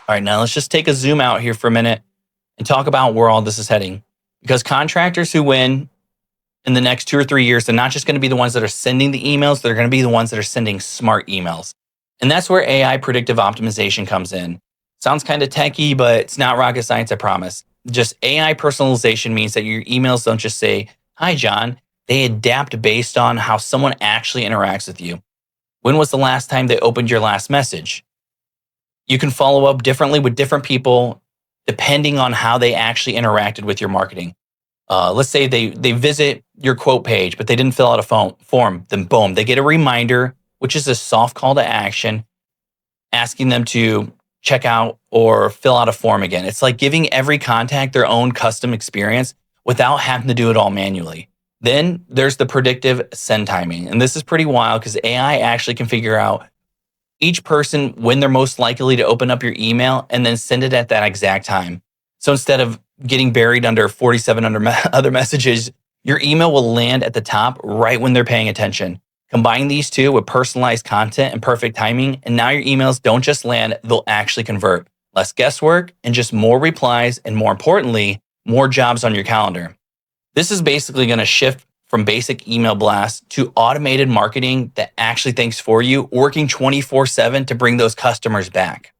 All right, now let's just take a zoom out here for a minute and talk about where all this is heading. Because contractors who win in the next 2 or 3 years, they're not just going to be the ones that are sending the emails, they're going to be the ones that are sending smart emails. And that's where AI predictive optimization comes in. Sounds kind of techy, but it's not rocket science, I promise. Just AI personalization means that your emails don't just say, "Hi, John." They adapt based on how someone actually interacts with you. When was the last time they opened your last message? You can follow up differently with different people depending on how they actually interacted with your marketing. Let's say they visit your quote page, but they didn't fill out a form. Then boom, they get a reminder, which is a soft call to action, asking them to check out or fill out a form again. It's like giving every contact their own custom experience without having to do it all manually. Then there's the predictive send timing. And this is pretty wild because AI actually can figure out each person when they're most likely to open up your email and then send it at that exact time. So instead of getting buried under 47 other messages, your email will land at the top right when they're paying attention. Combine these two with personalized content and perfect timing, and now your emails don't just land, they'll actually convert. Less guesswork and just more replies, and more importantly, more jobs on your calendar. This is basically going to shift from basic email blasts to automated marketing that actually thinks for you, working 24/7 to bring those customers back.